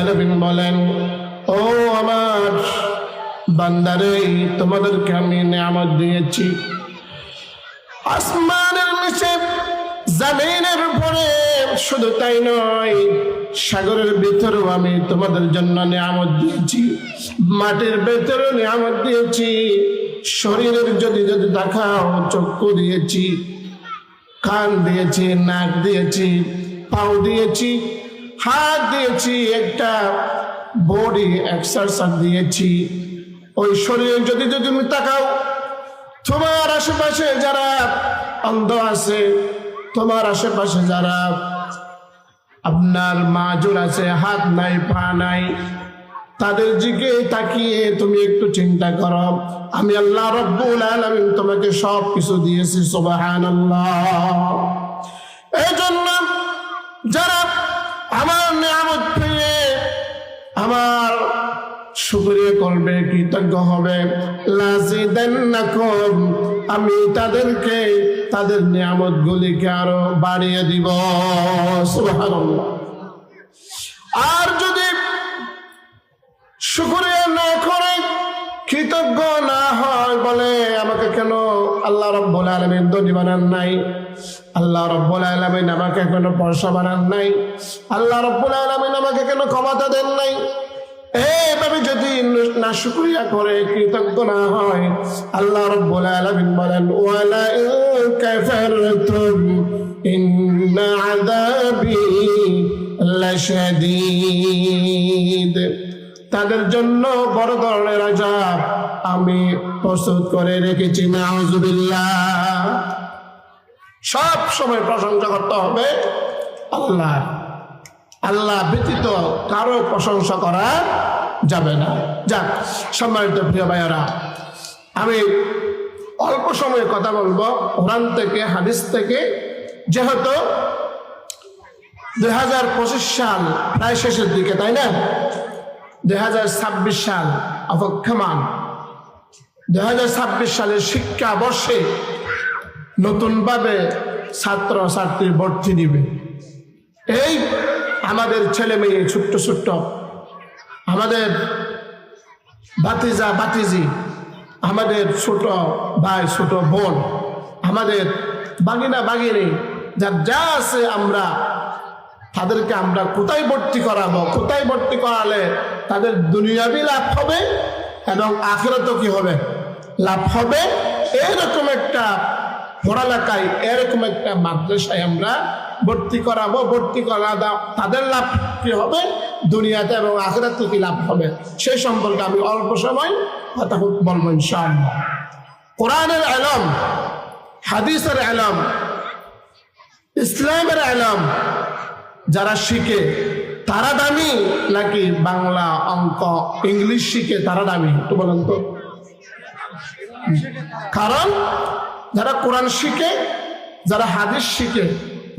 আলামিন বলেন, ও আমার বান্দারে, তোমাদেরকে আমি নিয়ামত দিয়েছি আসমানের নিচে, জমিনের উপরে, শুধু তাই নয়, সাগরের ভিতরেও আমি তোমাদের জন্য নিয়ামত দিয়েছি, মাটির ভেতরে নিয়ামত দিয়েছি, শরীরের যদি যদি দেখাও চক্ষু দিয়েছি, কান দিয়েছি, নাক দিয়েছি, পাও দিয়েছি, হাত দিয়েছি, একটা বডি এক্সারসাইজ দিয়েছি। ওই শরীরে যদি যদি তুমি তাকাও, তোমার আশেপাশে যারা অন্ধ আছে, তোমার আশেপাশে যারা আপনার মাজুর আছে, হাত নাই পা নাই, তাদের দিকে তাকিয়ে তুমি একটু চিন্তা করো, আমি আল্লাহ রাব্বুল আলামিন তোমাকে সব কিছু দিয়েছি। সুবহানাল্লাহ। এই জন্য যারা আমার নিয়ামত পেয়ে আমার শুকরিয়া করবে, কৃতজ্ঞ হবে, লাযিদান্নাকুম, আমি তাদেরকে তাদের নিয়ামত গুলিকে আরো বাড়িয়ে দিব। সুবহানাল্লাহ। আর যদি শুকরিয়া না করে, কৃতজ্ঞ না হয়, বলে আমাকে কেন আল্লাহ রাব্বুল আলামিন ধনী বানান নাই, আল্লাহ রাব্বুল আলামিন আমাকে কেন পয়সা বানান নাই, আল্লাহ রাব্বুল আলামিন আমাকে কেন ক্ষমতা দেন নাই, এইভাবে যদি না শুকরিয়া করে, কৃতজ্ঞ না হয়, আল্লাহ রাব্বুল আলামিন বলেন, ওয়ালা ইন কাফারতুম ইন্না আযাবি লাশাদীদ, তাদের জন্য বড় ধরনের আযাব আমি প্রস্তুত করে রেখেছি। নাউযুবিল্লাহ। সব সময় প্রশংসা করতে হবে আল্লাহ, আল্লাহ ব্যতীত কারো প্রশংসা করা যাবে না। যাক, সম্মানিত প্রিয় ভাইয়েরা, আমি অল্প সময়ে কথা বলবো কোরআন থেকে, হাদিস থেকে, যেহেতু 2025 সাল প্রায় শেষের দিকে, তাই না? 2026 সাল অপেক্ষমান। 2026 সালের শিক্ষাবর্ষে নতুনভাবে ছাত্র ছাত্রী ভর্তি নিবে। এই আমাদের ছেলে মেয়ে ছোট্ট ছোট্ট, আমাদের ভাতিজা ভাতিজি, আমাদের ছোট ভাই ছোট বোন, আমাদের বাগিনা বাগিনী, যার যা আছে, আমরা তাদেরকে আমরা কোথায় ভর্তি করাবো, কোথায় ভর্তি করালে তাদের দুনিয়াবি লাভ হবে এবং আখিরাতেও কি হবে, লাভ হবে, এরকম একটা পড়ালেখায়, এরকম একটা মাদ্রাসায় আমরা ভর্তি করাবো। ভর্তি করা তাদের লাভ কি হবে, দুনিয়াতে এবং আখিরাতে কি লাভ হবে, সেই সম্পর্কে আমি অল্প সময় কথা বলবো ইনশাআল্লাহ। কোরআনের ইলম, হাদিসের ইলম, ইসলামের ইলম যারা শিখে তারা দামি, নাকি বাংলা, অঙ্ক, ইংলিশ শিখে তারা দামি? একটু বলেন তো। কারণ যারা কোরআন শিখে, যারা হাদিস শিখে,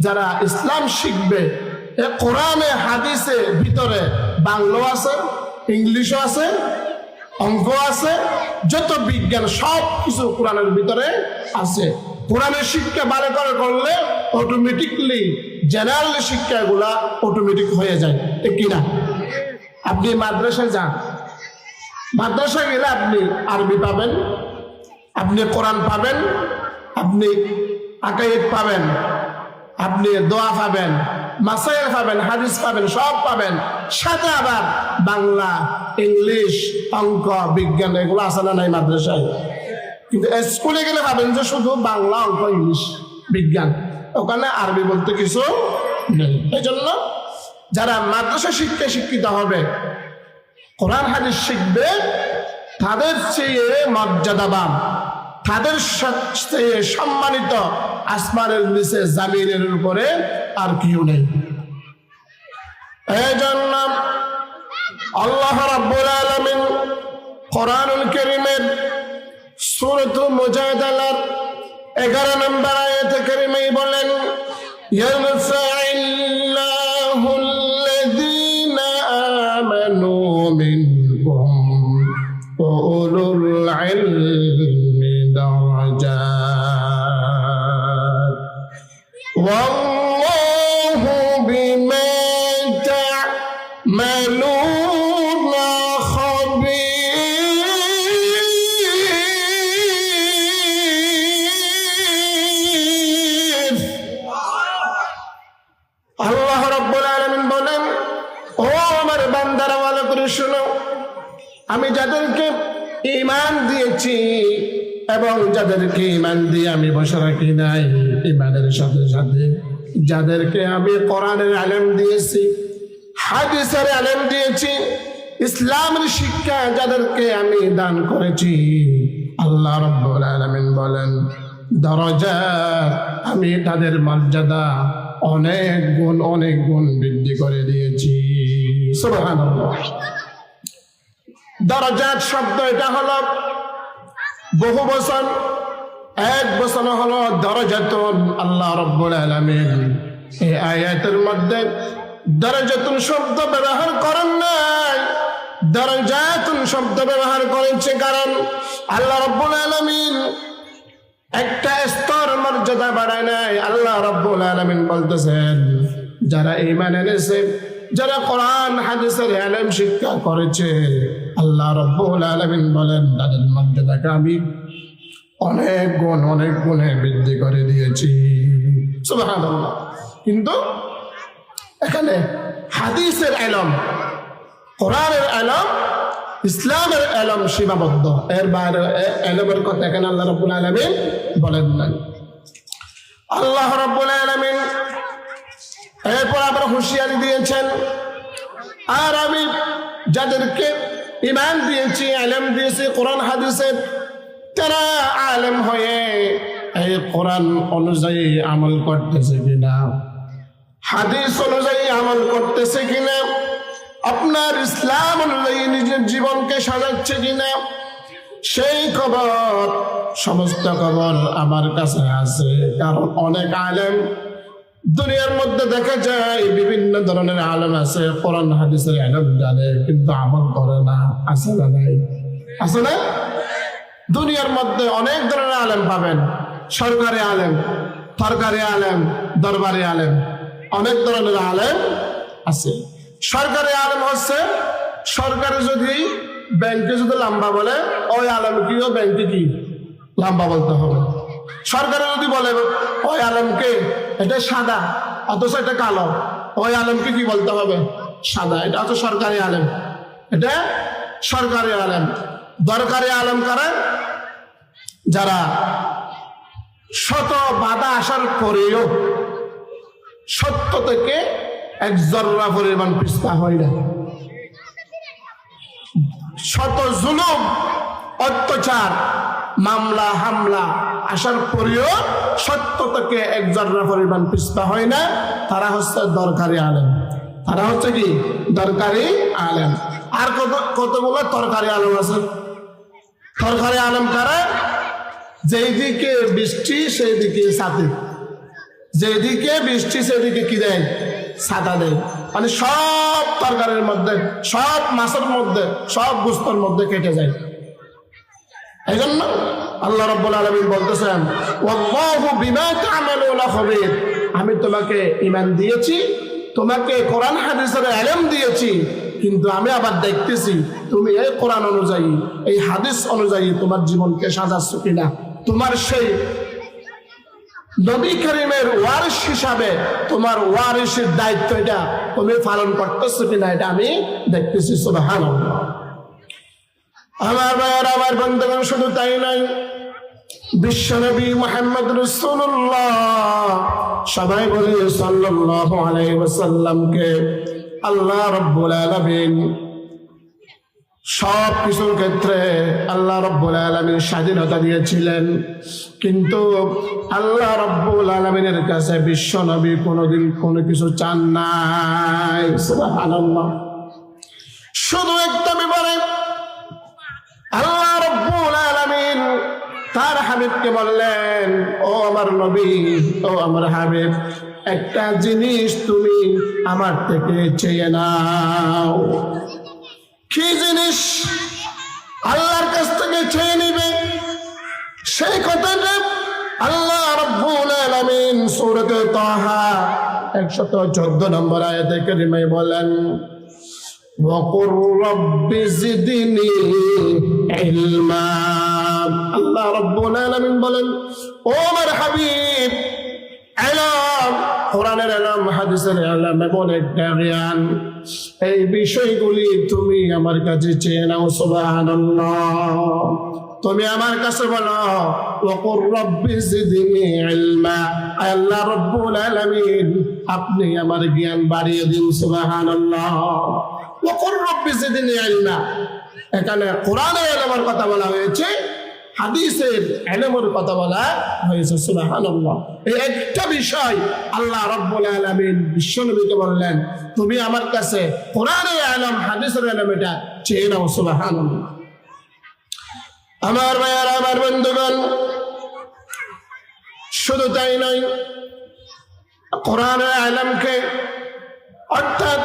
যারা ইসলাম শিখবে, কোরআনে হাদিসে ভিতরে বাংলাও আছে, ইংলিশও আছে, অঙ্ক আছে, যত বিজ্ঞান সব কিছু কোরআনের ভিতরে আছে। কোরআনের শিক্ষা ভালো করে করলে অটোমেটিকলি জেনারেল শিক্ষাগুলা অটোমেটিক হয়ে যায়, ঠিক কিনা? আপনি মাদ্রাসায় যান, মাদ্রাসায় গেলে আপনি আরবি পাবেন, আপনি কোরআন পাবেন, আপনি আকাইদ পাবেন, আপনি দোয়া পাবেন, মাসাইল পাবেন, হাদিস পাবেন, সব পাবেন। সাথে আবার বাংলা, ইংলিশ, অঙ্ক, বিজ্ঞান এগুলো আছে না নাই মাদ্রাসায়? কিন্তু স্কুলে গেলে পাবেন যে শুধু বাংলা, অঙ্ক, ইংলিশ, বিজ্ঞান, ওখানে আরবি বলতে কিছু নেই। এই জন্য যারা মাদ্রাসা শিক্ষায় শিক্ষিত হবে, কোরআন হাদিস শিখবে, তাদের চেয়ে মর্যাদাবান, তাদের চেয়ে সম্মানিত আসমানের নিচে জমিনের উপরে আর কেউ নেই। এই জন্য আল্লাহ রাব্বুল আলামিন কোরআনুল কারীমের সূরাত মুজাদালার 11 নম্বর আয়াতে কারিমায় বলেন, ইয়ারফা'ইল্লাহুল্লাযীনা আমানু মিনকুম ওয়া উলুল ইলমি দারাজাত ওয়াল্লাহু বিমা মালুম খবীর। আল্লাহ রাব্বুল আলামিন বলেন, ও আমার বান্দারা ভালো করে শোনো, আমি যাদেরকে ঈমান দিয়েছি এবং যাদেরকে ঈমান দিয়ে আমি বসে রাখি নাই, ঈমানের সাথে সাথে যাদেরকে আমি কোরআনের ইলম দিয়েছি, হাদিসের ইলম দিয়েছি, ইসলামের শিক্ষা যাদেরকে আমি দান করেছি, আল্লাহ রাব্বুল আলামিন বলেন দরজাত, আমি তাদের মর্যাদা অনেক গুণ বৃদ্ধি করে দিয়েছি। সুবহানাল্লাহ। দরজাত শব্দ এটা হলো বহু বচন, এক বচন হলো দরজাতুন। আল্লাহ রাব্বুল আলামিন এই আয়াতের মধ্যে দরজাতুন শব্দ ব্যবহার করেন নাই, দরজাতুন শব্দ ব্যবহার করেছে কারণ আল্লাহ রাব্বুল আলামিন একটা স্তর মর্যাদা বাড়ায় নাই। আল্লাহ রাব্বুল আলামিন বলতেছেন যারা ঈমান এনেছে, যারা কোরআন হাদিসের ইলম শিক্ষা করেছে, আল্লাহ রাব্বুল আলামিন বলেন তাদের মর্যাদাকে আমি অনেক গুণে বৃদ্ধি করে দিয়েছি। সুবহানাল্লাহ। কিন্তু এখানে হাদিসের ইলম, কোরআনের ইলম, ইসলামের ইলম সীমাবদ্ধ, এর বাইরে ইলমের কথা এখানে আল্লাহ রাব্বুল আলামিন বলেন না। আল্লাহ রাব্বুল আলামিন এরপর আবার হুঁশিয়ারি দিয়েছেন, আর আমি যাদেরকে ঈমান দিয়েছি, ইলম দিয়েছি কোরআন হাদিসের, তারা আলেম হয়ে এই কোরআন অনুযায়ী আমল করতেছে কিনা, হাদিস অনুযায়ী আমল করতেছে কিনা, আপনার ইসলাম অনুযায়ী নিজের জীবনকে সাজাচ্ছে কিনা, সেই খবর, সমস্ত খবর আমার কাছে আছে। কারণ অনেক আলেম দুনিয়ার মধ্যে দেখা যায়, বিভিন্ন ধরনের আলেম আছে, কোরআন হাদিসের ইলম জানে কিন্তু আমল করে না। আছে না নাই? আছে না? দুনিয়ার মধ্যে অনেক ধরনের আলেম পাবেন, সরকারি আলেম, তরকারি আলেম, দরবারি আলেম, অনেক ধরনের আলেম আছে। সরকারি আলেম হচ্ছে সরকারে যদি ব্যাংকে যদি লম্বা বলে, ওই আলেম কিও ব্যাংকে কি লম্বা বলতে হবে। সরকারে যদি বলে ওই আলেমকে এটা সাদা অথচ এটা কালো, ওই আলেমকে কি বলতে হবে? সাদা। এটা হচ্ছে সরকারি আলেম, এটা সরকারি আলেম। দরকারি আলেম কারা? যারা শত বাধা আসার পরেও সত্য থেকে এক জর্রা পরিমাণ পিছপা হয় না, শত জুলুম অত্যাচার মামলা হামলা আসার পরেও সত্য থেকে এক জর্রা পরিমাণ পিছপা হয় না, তারা হচ্ছে দরকারি আলেম। তারা হচ্ছে কি? দরকারি আলেম। আর কতগুলো তরকারি আলেম আছে। তরকারি আলেম কারা? যেদিকে বৃষ্টি সেই দিকে ছাতি, যেদিকে বৃষ্টি সেদিকে কি দেয়? ছাতা দেয়। মানে সব তরকারির মধ্যে, সব মাছের মধ্যে, সব গোস্তের মধ্যে কেটে যায়। এই জন্য আল্লাহ রাব্বুল আলামিন বলতেছেন, ওয়াল্লাহু বিমা তা'মালুনা খাবীর। আমি তোমাকে ঈমান দিয়েছি, তোমাকে কোরআন হাদিসের ইলম দিয়েছি, কিন্তু আমি আবার দেখতেছি তুমি এই কোরআন অনুযায়ী, এই হাদিস অনুযায়ী তোমার জীবনকে সাজাচ্ছ কিনা, তোমার সেই নবী করিমের ওয়ারিস হিসাবে তোমার ওয়ারিসের দায়িত্ব এটা তুমি পালন করতেছো কিনা, এটা আমি দেখতেছি। সুবহানাল্লাহ। আমার ভাইয়ের, আমার বন্ধুগণ, শুধু তাই নয়, বিশ্বনবী মুহাম্মদ রাসূলুল্লাহ, সবাই বলে সাল্লাল্লাহু আলাইহি ওয়াসাল্লামকে আল্লাহ রাব্বুল আলামিন সব কিছুর ক্ষেত্রে আল্লাহ রাব্বুল আলামিন স্বাধীনতা দিয়েছিলেন, কিন্তু আল্লাহ রাব্বুল আলামিনের কাছে বিশ্ব নবী কোনোদিন কোনো কিছু চান নাই। সুবহানাল্লাহ। শুধু একটা ব্যাপারে আল্লাহ রাব্বুল আলামিন তার হাবিবকে বললেন, ও আমার নবী, ও আমার হাবিব, একটা জিনিস তুমি আমার থেকে চেয়ে নাও। কি জিনিস আল্লাহর কাছ থেকে চেয়ে নিবে? সেই কথাটা আল্লাহ রাব্বুল আলামিন সূরাতে তাহা 114 নম্বর আয়াতে কারিমায় বলেন, وقل رب زدني علما। আল্লাহ রাব্বুল আলামিন বলেন, ও আমার হাবিব, ইলম, কোরআনের ইলম, হাদিসের ইলম এমন একটা জ্ঞান, এই বিষয়গুলি তুমি আমার কাছে চেয়ে নাও। সুবহানাল্লাহ। তুমি আমার কাছে বলো, ওয়াকুর রব্বি জিদনি ইলমা, আল্লাহ রাব্বুল আলামিন আপনি আমার জ্ঞান বাড়িয়ে দিন। সুবহানাল্লাহ। ওয়াকুর রব্বি জিদনি ইলমা, এখানে কোরআনের ইলমের কথা বলা হয়েছে, হাদিসের ইলমের কথা বলা হয়েছে। সুবহানাল্লাহ। এই একটা বিষয় আল্লাহ রাব্বুল আলামিন বিশ্বনবীকে বললেন, তুমি আমার কাছে কোরআনের ইলম, হাদিসের ইলম এটা চেয়ে নাও। সুবহানাল্লাহ। আমার ভাইয়ারা, আমার বন্ধুগণ, শুধু তাই নয়, কোরআনের ইলমকে অর্থাৎ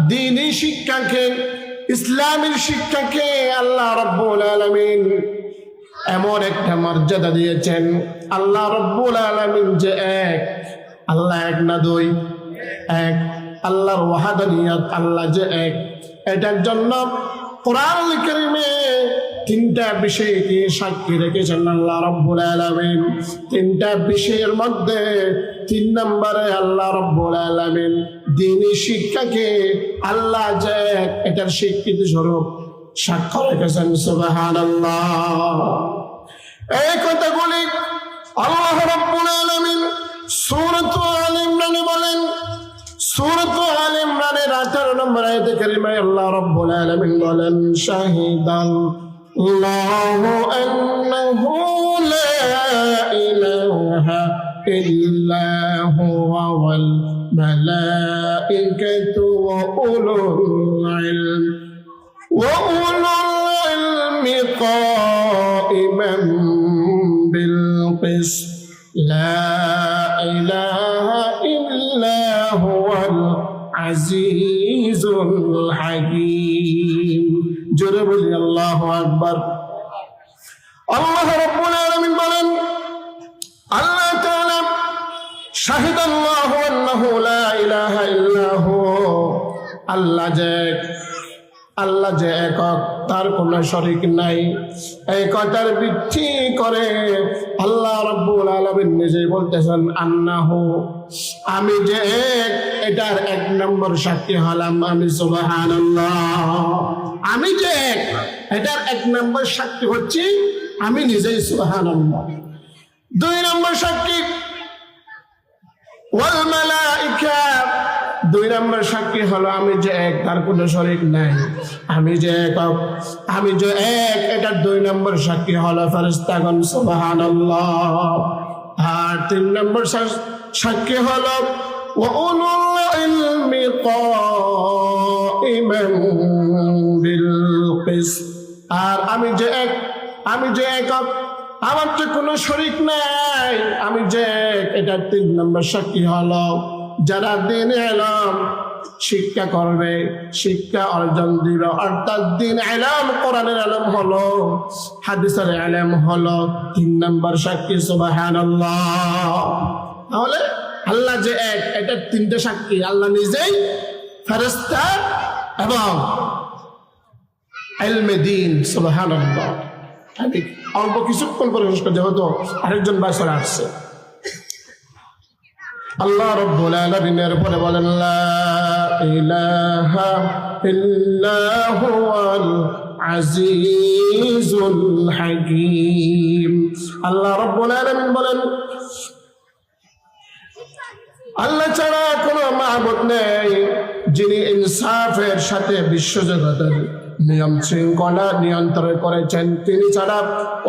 দ্বীনি শিক্ষাকে, ইসলামের শিক্ষাকে আল্লাহ রাব্বুল আলামিন এমন একটা মর্যাদা দিয়েছেন। আল্লাহ রাব্বুল আলামিন যে এক, আল্লাহ এক না দুই, এক, আল্লাহর ওয়াহদানিয়ত, আল্লাহ যে এক, এটার জন্য কোরআন কারীমে তিনটা বিষয়কে সাক্ষী রেখেছেন আল্লাহ রাব্বুল আলামিন। তিনটা বিষয়ের মধ্যে 3 নম্বরে আল্লাহ রাব্বুল আলামিন দ্বীনি শিক্ষাকে আল্লাহ যে এক, এটার স্বীকৃতি স্বরূপ সাক্ষ্য রেখেছেন। সুবহানাল্লাহ। এই কথাগুলি আল্লাহ রাব্বুল আলামিন সূরাত আল ইমরানে বলেন। সূরাত আল ইমরানের 18 নম্বর আয়াতে কারিমায় আল্লাহ রাব্বুল আলামিন বলেন, শাহিদাল্লাহু আন্নাহু লা ইলাহা ইল্লা হুয়া ওয়াল মালাইকাতু ওয়া উলুল ইলম قائما بالقسط لا إله إلا هو العزيز الحكيم। জোরে বলি আল্লাহু আকবার। আল্লাহ রাব্বুল আলামিন বলেন, আল্লাহ তাআলা শাহিদাল্লাহু আন্নাহু লা ইলাহা ইল্লা হু, আল্লাহ যে একক, তার কোনো শরীক নাই। এই কথার ভিত্তি করে আল্লাহ রাব্বুল আলামিন নিজে বলতেছেন, আন্নাহু, আমি যে এক, এটার 1 নম্বর সাক্ষী হলাম আমি। সুবহানাল্লাহ। আমি যে এক, এটার 1 নম্বর সাক্ষী হচ্ছে আমি নিজেই। সুবহানাল্লাহ। 2 নম্বর সাক্ষী ওয়াল মালাইকা, 2 নম্বর সাক্ষী হলো আমি যে এক, তার কোনো শরীক নাই। আমি যে একক, আমি যে এক, এটার 2 নম্বর সাক্ষী হলো ফেরেশতাগণ। সুবহানাল্লাহ। আর 3 নম্বর সাক্ষী হলো ওয়া উলুল ইলমি কাইমান বিল কিসত। আর আমি যে এক, আমি যে একক, আমার তো কোনো শরীক নাই, আমি যে এক, এটার 3 নম্বর সাক্ষী হলো যারা দ্বীন ইলম শিক্ষা করবে, শিক্ষা অর্জন দিবে, অর্থাৎ দ্বীন ইলম, কোরআনের ইলম হলো, হাদিসের ইলম হলো 3 নম্বর সাক্ষী। সুবহানাল্লাহ। তাহলে আল্লাহ যে এক, এটা 3টে সাক্ষী, আল্লাহ নিজেই, ফেরেশতা এবং ইলমে দ্বীন। সুবহানাল্লাহ। আমি অল্প কিছুক্ষণ পরে শেষ করে, যেহেতু আরেকজন ভাই চলে আসছে। আল্লাহ রাব্বুল আলামিনের পরে বলেন, লা ইলাহা ইল্লা হুয়াল আজিজুল হাকীম। আল্লাহ রাব্বুল আলামিন বলেন, আল্লাহ ছাড়া কোনো মাবুদ নেই যিনি ইনসাফের সাথে বিশ্বজগতের নিয়ম শৃঙ্খলা নিয়ন্ত্রণ করেছেন। তিনি ছাড়া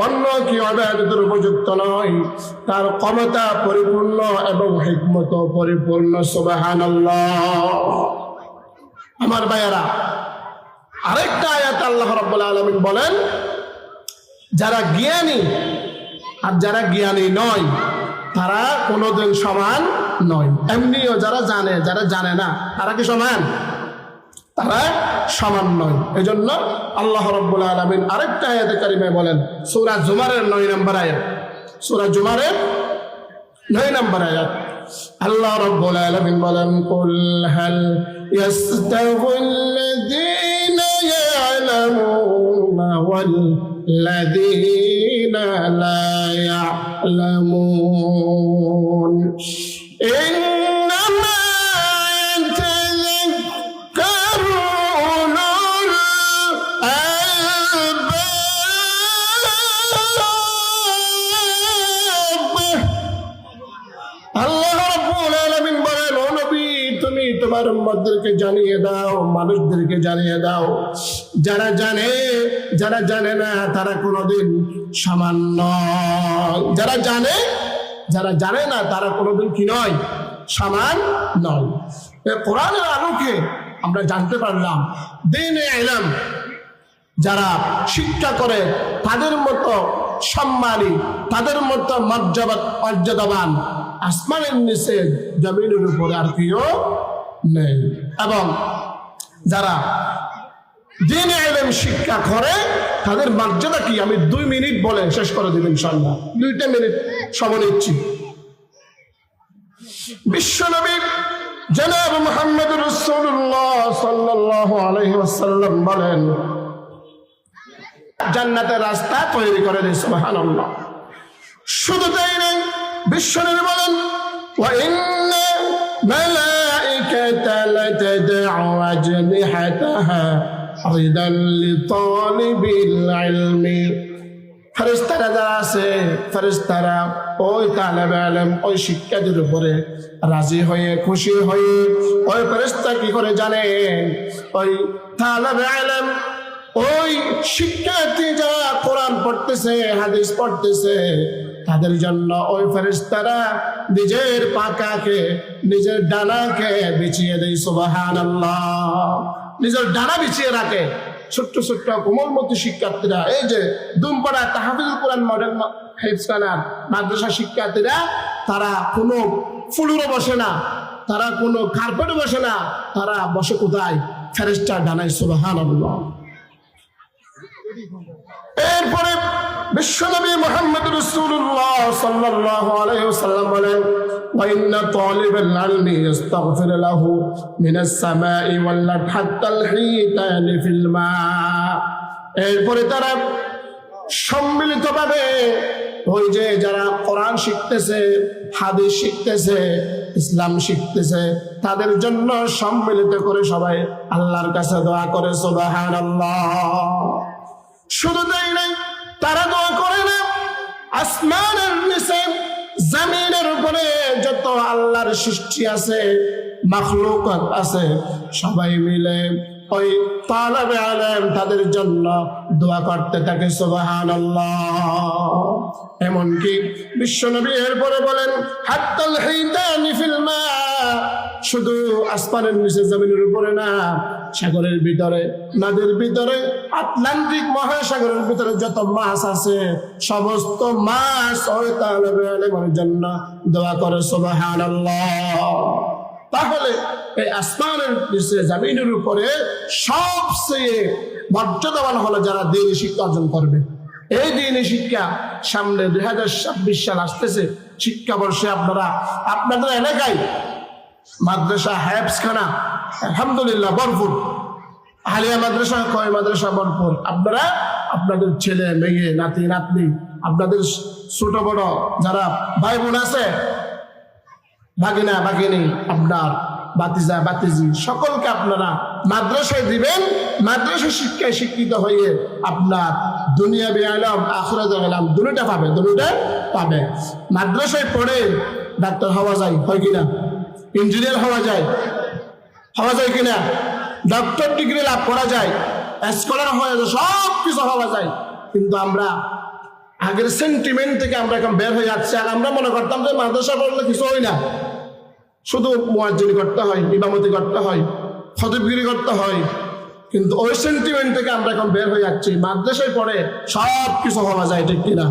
অন্য কেউ ইবাদতের উপযুক্ত নয়। তার ক্ষমতা পরিপূর্ণ এবং হিকমত পরিপূর্ণ। সুবহানাল্লাহ। আমার ভাইয়েরা, আরেকটা আয়াত আল্লাহ রাব্বুল আলামিন বলেন, যারা জ্ঞানী আর যারা জ্ঞানী নয় তারা কোনোদিন সমান নয়। এমনিও যারা জানে, যারা জানে না, তারা কি সমান? তারা সমান নয়। এজন্য আল্লাহ রাব্বুল আলামিন আরেকটা আয়াতে কারিমায় বলেন, সূরা জুমারের 9 নম্বর আয়াত, সূরা জুমারের 9 নম্বর আয়াত, আল্লাহ রাব্বুল আলামিন বলেন, কুল হাল ইয়াস্তাউইল্লাযীনা والذين لا يعلمون إنما يتذكر أولو الألباب আল্লাহ রাব্বুল আলামিন বলেন, ও নবী তুমি তোমার উম্মতদেরকে জানিয়ে দাও, মানুষদেরকে জানিয়ে দাও, যারা জানে না তারা কোনোদিন সমান নয়। যারা জানে না তারা কোনোদিন কি নয়, সমান নয়। কোরআনের আলোকে আমরা জানতে পারলাম দ্বীনে ইলম যারা শিক্ষা করে তাদের মতো সম্মানী, তাদের মতো মর্যাদাবান আসমানের নিচে জমিনের উপরে আর কেউ নেই। এবং যারা দ্বীনে ইলম শিক্ষা করে তাদের মর্যাদা কি, আমি 2 মিনিট বলে শেষ করে দেব ইনশাআল্লাহ। 2 মিনিট সময় নিচ্ছি। বিশ্বনবী জনাব মুহাম্মদ রাসূলুল্লাহ সাল্লাল্লাহু আলাইহি ওয়াসাল্লাম বলেন, জান্নাতের রাস্তা তৈরি করে দেয়। সুবহানাল্লাহ। শুধু তাই নয়, বিশ্বনবী বলেন, ওয়া ইন্না মালাইকাতা লাতাদউ আজনিহাতাহা রিদান লিতালিবিল ইলমি। ফেরেশতারা যারা আছে, ফেরেশতারা ওই তালেবে ইলম, ওই শিক্ষার্থীর উপরে রাজি হয়ে খুশি হয়ে ওই ফেরেশতা কি করে জানেন, ওই তালেবে ইলম, ওই শিক্ষার্থী যারা কোরআন পড়তেছে, হাদিস পড়তেছে, তাদের জন্য ওই ফেরেশতারা নিজের পাকাকে, নিজের ডানাকে বিছিয়ে দেয়। সুবহানাল্লাহ। নিজের ডানা বিছিয়ে রাখে। ছোট্ট ছোট্ট কোমলমতি শিক্ষার্থীরা, এই যে দুমপাড়া তাহফিজুল কোরআন মডেল হেফজখানার মাদ্রাসা শিক্ষার্থীরা, তারা কোনো ফুলুরে বসে না, তারা কোনো কার্পেটে বসে না, তারা বসে কোথায়, ফেরেশতার ডানায়। সুবহানাল্লাহ। এরপরে বিশ্বনবী মুহাম্মদ রাসূলুল্লাহ সাল্লাল্লাহু আলাইহি ওয়াসাল্লাম বলেন, ওয়া ইন্না তালিবাল ইলমি ইস্তাগফির লাহু মিনাস সামাই ওয়াল আরদ হাত্তাল হিতানি ফিল মা। এরপরে তারা সম্মিলিতভাবে ওই যে যারা কোরআন শিখতেছে, হাদিস শিখতেছে, ইসলাম শিখতেছে, তাদের জন্য সম্মিলিত করে সবাই আল্লাহর কাছে দোয়া করে। সুবহানাল্লাহ। শুধু তাই নাই, তারা দোয়া করে না, আসমানের নিচে জমিনের উপরে যত আল্লাহর সৃষ্টি আছে, মাখলুকাত আছে, সবাই মিলে ওই তালেবে ইলম তাদের জন্য দোয়া করতে থাকে। সুবহানাল্লাহ। এমনকি বিশ্বনবী এরপরে বলেন, হাত্তাল হিতানি ফিল মা, শুধু আসমানের নিচে জমিনের উপরে না, সাগরের ভিতরে, নদীর ভিতরে, আটলান্টিক মহাসাগরের ভিতরে যত মাছ আছে, সমস্ত মাছ ওই তালেবে ইলমের জন্য দোয়া করে। সুবহানাল্লাহ। তাহলে এই আসমানের নিচে জমিনের উপরে সবচেয়ে মর্যাদাবান হলো যারা দ্বীনি শিক্ষা অর্জন করবে। এই দ্বীনি শিক্ষা সামনে 2026 সাল আসতেছে। শিক্ষাবর্ষে আপনাদের এলাকায় মাদ্রাসা হেফজখানা আলহামদুলিল্লাহ ভরপুর, আলিয়া মাদ্রাসা, কয় মাদ্রাসা ভরপুর। আপনারা আপনাদের ছেলে মেয়ে, নাতি নাতনি, আপনাদের ছোট বড় যারা ভাই বোন আছে, ভাগিনা ভাগিনী, আপনার বাতিজা বাতিজি, সকলকে আপনারা মাদ্রাসায় দিবেন। মাদ্রাসা শিক্ষায় শিক্ষিত হয়ে আপনার দুনিয়াবি ইলম, আখিরাতের ইলম দুটোটা পাবে। মাদ্রাসায় পড়ে ডাক্তার হওয়া যায়, হয় কিনা? ইঞ্জিনিয়ার হওয়া যায় কিনা? ডক্টর ডিগ্রি লাভ করা যায়, স্কলার হওয়া যায়, সব কিছু হওয়া যায়। কিন্তু আমরা আগের সেন্টিমেন্ট থেকে আমরা এখন বের হয়ে যাচ্ছি। আর আমরা মনে করতাম যে মাদ্রাসা পড়লে কিছু হয় না, শুধু মুয়াজ্জিন করতে হয়, ইমামতি করতে হয়, খতিবগিরি করতে হয়। কিন্তু ওই সেন্টিমেন্ট থেকে আমরা এখন বের হয়ে যাচ্ছি। মাদ্রাসায় পড়ে সব কিছু হওয়া যায়, ঠিক কিনা?